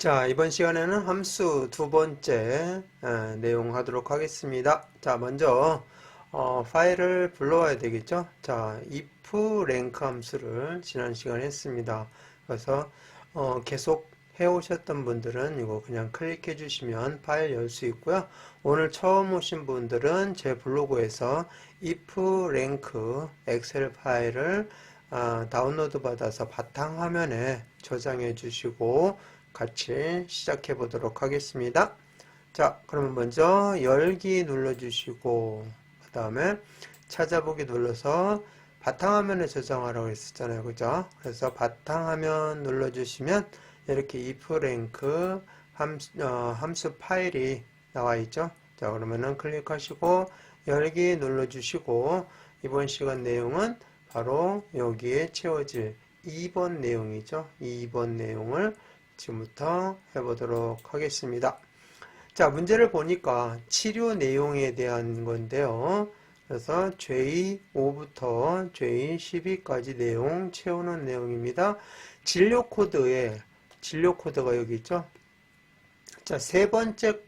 자, 이번 시간에는 함수 두 번째 내용 하도록 하겠습니다. 자, 먼저 파일을 불러와야 되겠죠. 자, if rank 함수를 지난 시간에 했습니다. 그래서 계속 해오셨던 분들은 이거 그냥 클릭해 주시면 파일 열 수 있고요. 오늘 처음 오신 분들은 제 블로그에서 if rank 엑셀 파일을 다운로드 받아서 바탕화면에 저장해 주시고 같이 시작해 보도록 하겠습니다. 자, 그러면 먼저 열기 눌러주시고 그 다음에 찾아보기 눌러서 바탕화면에 저장하라고 했었잖아요. 그죠? 그래서 바탕화면 눌러주시면 이렇게 if rank 함수 파일이 나와 있죠. 자, 그러면은 클릭하시고 열기 눌러주시고 이번 시간 내용은 바로 여기에 채워질 2번 내용이죠. 2번 내용을 지금부터 해보도록 하겠습니다. 자, 문제를 보니까 치료 내용에 대한 건데요. 그래서 J5부터 J12까지 내용 채우는 내용입니다. 진료 코드가 여기 있죠. 자, 세 번째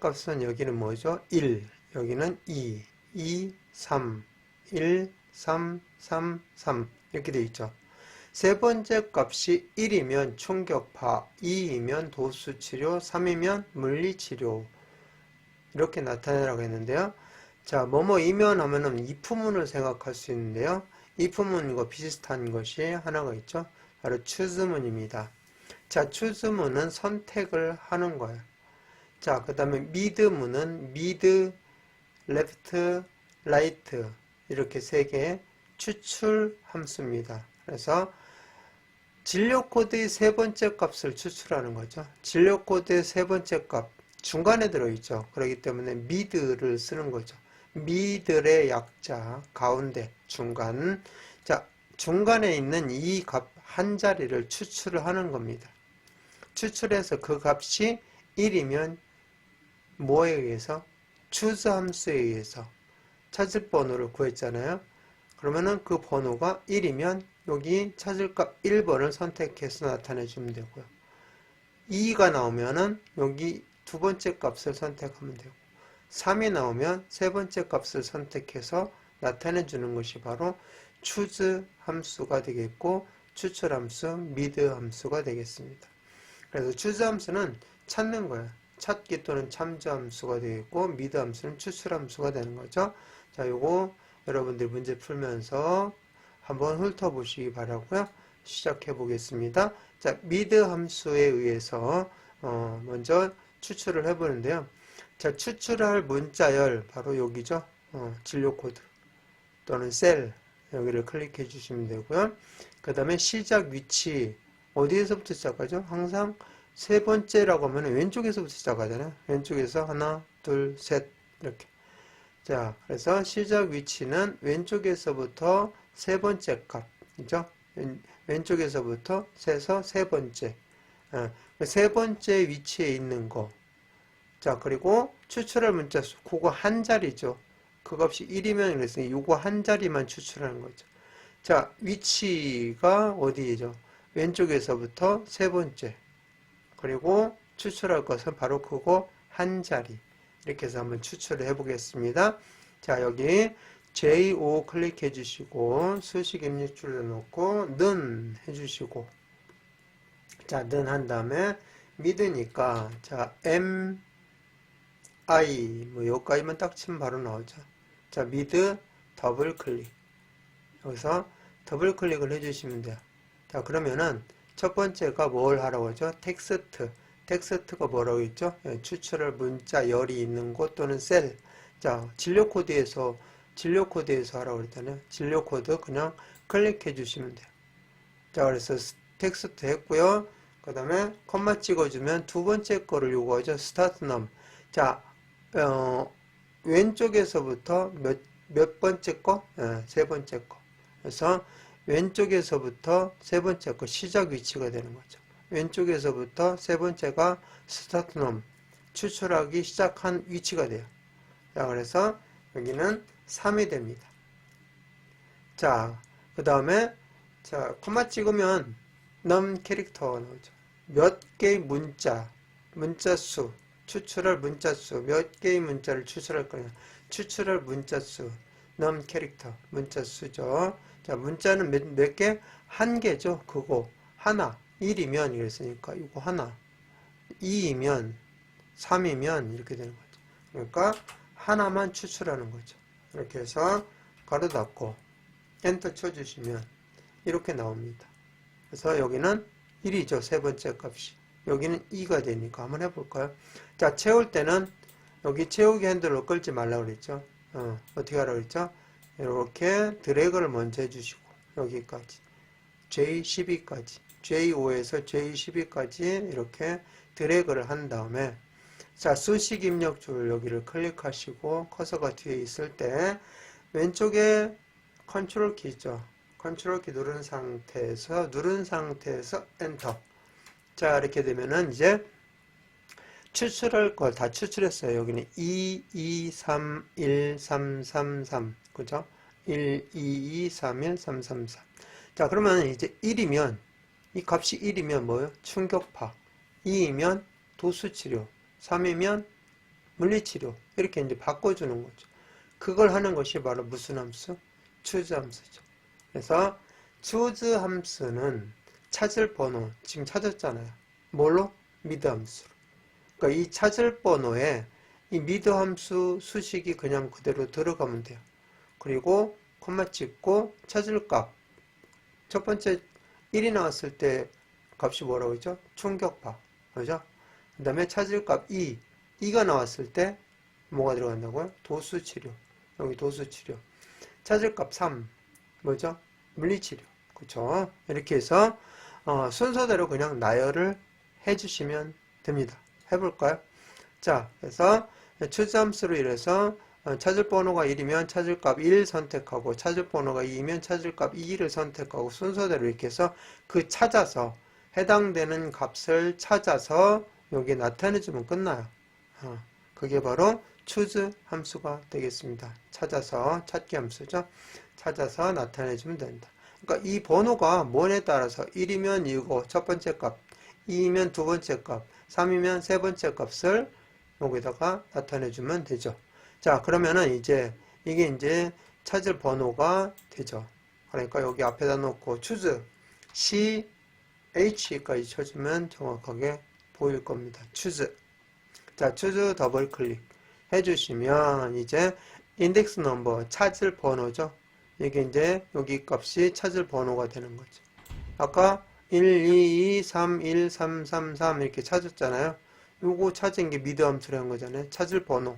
값은 여기는 뭐죠? 1, 여기는 2, 2, 3, 1, 3, 3, 3 이렇게 되어 있죠. 세 번째 값이 1이면 충격파, 2이면 도수치료, 3이면 물리치료 이렇게 나타내라고 했는데요. 자, 뭐뭐이면 하면은 if문을 생각할 수 있는데요. if문과 비슷한 것이 하나가 있죠. 바로 choose문입니다. 자, choose문은 선택을 하는 거예요. 자, 그 다음에 mid문은 mid, left, right 이렇게 세 개의 추출 함수입니다. 그래서 진료 코드의 세 번째 값을 추출하는 거죠. 진료 코드의 세 번째 값 중간에 들어있죠. 그렇기 때문에 mid를 쓰는 거죠. mid의 약자 가운데 중간. 자, 중간에 있는 이 값 한 자리를 추출을 하는 겁니다. 추출해서 그 값이 1이면 뭐에 의해서? choose 함수에 의해서 찾을 번호를 구했잖아요. 그러면은 그 번호가 1이면 여기 찾을 값 1번을 선택해서 나타내 주면 되고요. 2가 나오면은 여기 두 번째 값을 선택하면 되고 3이 나오면 세 번째 값을 선택해서 나타내 주는 것이 바로 choose 함수가 되겠고 추출 함수, mid 함수가 되겠습니다. 그래서 choose 함수는 찾는 거예요. 찾기 또는 참조 함수가 되겠고 mid 함수는 추출 함수가 되는 거죠. 자, 요거 여러분들 문제 풀면서 한번 훑어보시기 바라고요. 시작해 보겠습니다. 자, mid 함수에 의해서 먼저 추출을 해보는데요. 자, 추출할 문자열 바로 여기죠. 진료 코드 또는 셀 여기를 클릭해 주시면 되고요. 그 다음에 시작 위치 어디에서부터 시작하죠? 항상 세 번째라고 하면 왼쪽에서부터 시작하잖아요. 왼쪽에서 하나, 둘, 셋 이렇게. 자, 그래서 시작 위치는 왼쪽에서부터 세 번째 값이죠. 왼쪽에서부터 세서 세 번째. 세 번째 위치에 있는 거. 자, 그리고 추출할 문자 수, 그거 한 자리죠. 그 값이 1이면 그래서 이거 한 자리만 추출하는 거죠. 자, 위치가 어디죠? 왼쪽에서부터 세 번째. 그리고 추출할 것은 바로 그거 한 자리. 이렇게 해서 한번 추출을 해보겠습니다. 자, 여기 J5 클릭해 주시고 수식 입력줄을 놓고 는 해주시고 자, 는 한 다음에 mid니까 자, M, I 뭐 여기까지만 딱 치면 바로 나오죠. 자, mid 더블 클릭 여기서 더블 클릭을 해주시면 돼요. 자, 그러면은 첫 번째가 뭘 하라고 하죠? 텍스트가 뭐라고 했죠? 추출할 문자 열이 있는 곳 또는 셀. 자, 진료 코드에서 하라고 그랬잖아요. 진료 코드 그냥 클릭해 주시면 돼요. 자, 그래서 텍스트 했고요. 그 다음에 콤마 찍어주면 두 번째 거를 요구하죠. 스타트 넘. 자, 왼쪽에서부터 몇 번째 거? 세 번째 거. 그래서 왼쪽에서부터 세 번째 거 시작 위치가 되는 거죠. 왼쪽에서부터 세 번째가 스타트 넘 추출하기 시작한 위치가 돼요. 자, 그래서 여기는 3이 됩니다. 자, 그 다음에 자, 콤마 찍으면 num 캐릭터가 나오죠. 몇 개의 문자 수, 추출할 문자 수, 몇 개의 문자를 추출할 거냐. 추출할 문자 수, num 캐릭터, 문자 수죠. 자, 문자는 몇 개? 한 개죠. 그거 하나. 1이면 이랬으니까 이거 하나. 2이면 3이면 이렇게 되는 거죠. 그러니까 하나만 추출하는 거죠. 이렇게 해서 가로 닫고 엔터 쳐주시면 이렇게 나옵니다. 그래서 여기는 1이죠. 세 번째 값이. 여기는 2가 되니까 한번 해볼까요? 자, 채울 때는 여기 채우기 핸들로 끌지 말라고 그랬죠. 어떻게 하라고 그랬죠? 이렇게 드래그를 먼저 해주시고 여기까지 J12까지 J5에서 J12까지 이렇게 드래그를 한 다음에 자, 수식 입력 줄 여기를 클릭하시고 커서가 뒤에 있을 때 왼쪽에 컨트롤 키죠. 컨트롤 키 누른 상태에서 엔터. 자, 이렇게 되면은 이제 추출할 걸 다 추출했어요. 여기는 2, 2, 3, 1, 3, 3, 3. 그죠? 1, 2, 2, 3, 1, 3, 3, 3. 자, 그러면 이제 1이면, 이 값이 1이면 뭐예요? 충격파. 2이면 도수치료. 3이면 물리치료. 이렇게 이제 바꿔주는 거죠. 그걸 하는 것이 바로 무슨 함수? choose 함수죠. 그래서 choose 함수는 찾을 번호, 지금 찾았잖아요. 뭘로? 미드 함수로. 그러니까 이 찾을 번호에 이 미드 함수 수식이 그냥 그대로 들어가면 돼요. 그리고 콤마 찍고 찾을 값. 첫 번째 1이 나왔을 때 값이 뭐라고 했죠? 충격파. 그죠? 그 다음에 찾을 값 2. 2가 나왔을 때 뭐가 들어간다고요? 도수치료. 여기 도수치료. 찾을 값 3. 뭐죠? 물리치료. 그쵸? 이렇게 해서 순서대로 그냥 나열을 해주시면 됩니다. 해볼까요? 자, 그래서 choose 함수로 이래서 찾을 번호가 1이면 찾을 값 1 선택하고 찾을 번호가 2이면 찾을 값 2를 선택하고 순서대로 이렇게 해서 찾아서 해당되는 값을 찾아서 여기 나타내주면 끝나요. 그게 바로 choose 함수가 되겠습니다. 찾아서 찾기 함수죠. 찾아서 나타내주면 된다. 그러니까 이 번호가 뭐에 따라서 1이면 이거 첫 번째 값, 2이면 두 번째 값, 3이면 세 번째 값을 여기다가 나타내주면 되죠. 자, 그러면은 이제 이게 이제 찾을 번호가 되죠. 그러니까 여기 앞에다 놓고 choose CH까지 쳐주면 정확하게 보일 겁니다. choose. 자, choose 더블 클릭 해주시면 이제 인덱스 넘버 찾을 번호죠. 이게 이제 여기 값이 찾을 번호가 되는 거죠. 아까 1, 2, 2, 3, 1, 3, 3, 3 이렇게 찾았잖아요. 요거 찾은 게 미드 함수라는 거잖아요. 찾을 번호.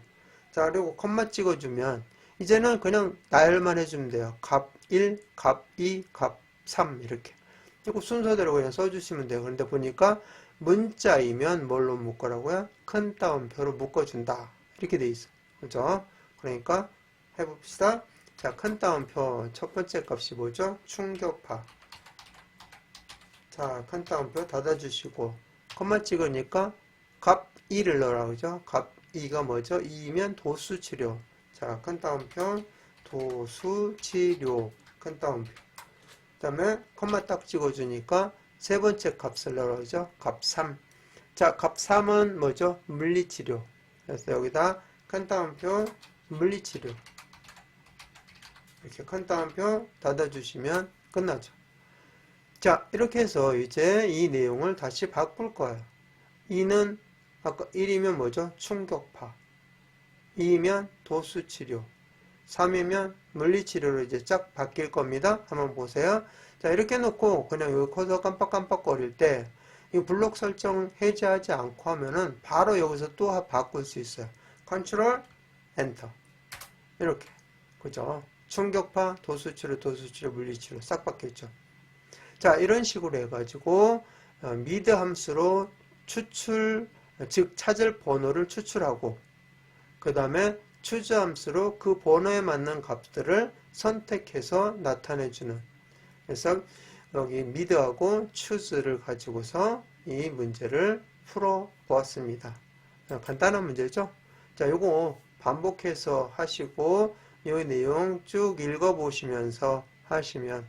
자, 그리고 콤마 찍어주면 이제는 그냥 나열만 해주면 돼요. 값 1, 값 2, 값 3 이렇게. 이거 순서대로 그냥 써주시면 돼요. 그런데 보니까 문자이면 뭘로 묶으라고요? 큰 따옴표로 묶어준다. 이렇게 돼 있어. 그죠? 그러니까 해봅시다. 자, 큰 따옴표 첫 번째 값이 뭐죠? 충격파. 자, 큰 따옴표 닫아주시고 콤마 찍으니까 값 2를 넣으라고 그죠? 값 2가 뭐죠? 2이면 도수치료. 자, 큰 따옴표 도수치료 큰 따옴표. 그 다음에 콤마 딱 찍어주니까 세 번째 값을 넣으라고 그죠? 값 3. 자, 값 3은 뭐죠? 물리치료. 그래서 여기다 큰 따옴표 물리치료. 이렇게 큰 따옴표 닫아주시면 끝나죠. 자, 이렇게 해서 이제 이 내용을 다시 바꿀 거예요. 2는 아까 1이면 뭐죠? 충격파. 2이면 도수치료. 3이면 물리치료로 이제 쫙 바뀔 겁니다. 한번 보세요. 자, 이렇게 놓고 그냥 여기 커서 깜빡깜빡거릴 때 이 블록 설정 해제하지 않고 하면은 바로 여기서 또 바꿀 수 있어요. 컨트롤 엔터. 이렇게. 그죠? 충격파, 도수치료, 물리치료 싹 바뀌었죠. 자, 이런 식으로 해가지고 미드 함수로 추출, 즉 찾을 번호를 추출하고 그 다음에 choose 함수로 그 번호에 맞는 값들을 선택해서 나타내주는. 그래서 여기 mid하고 choose를 가지고서 이 문제를 풀어 보았습니다. 간단한 문제죠. 자, 요거 반복해서 하시고 이 내용 쭉 읽어 보시면서 하시면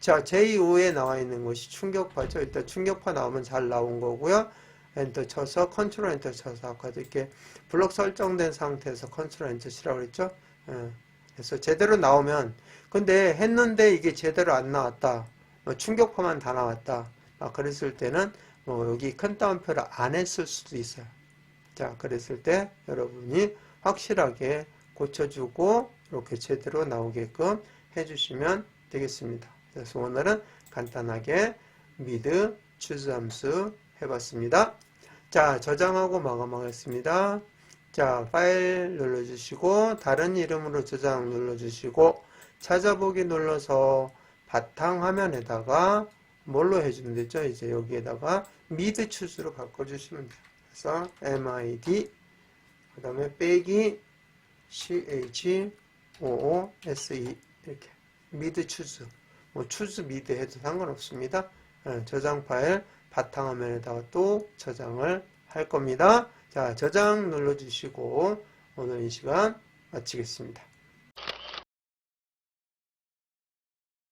자, 제2호에 나와 있는 것이 충격파죠. 일단 충격파 나오면 잘 나온 거고요. 엔터 쳐서 컨트롤 엔터 쳐서 아까도 이렇게 블록 설정된 상태에서 컨트롤 엔터 치라고 그랬죠. 그래서 제대로 나오면, 근데 했는데 이게 제대로 안 나왔다. 충격파만 다 나왔다. 그랬을 때는 여기 큰 따옴표를 안 했을 수도 있어요. 자, 그랬을 때 여러분이 확실하게 고쳐주고 이렇게 제대로 나오게끔 해주시면 되겠습니다. 그래서 오늘은 간단하게 미드 추즈 함수 해봤습니다. 자, 저장하고 마감하겠습니다. 자, 파일 눌러주시고 다른 이름으로 저장 눌러주시고 찾아보기 눌러서 바탕화면에다가 뭘로 해주면 되죠? 이제 여기에다가 미드 추즈로 바꿔주시면 돼요. 그래서 MID 그 다음에 빼기 CHOOSE 이렇게 미드 추즈 추즈 미드 해도 상관없습니다. 저장 파일 바탕화면에다가 또 저장을 할 겁니다. 자, 저장 눌러주시고 오늘 이 시간 마치겠습니다.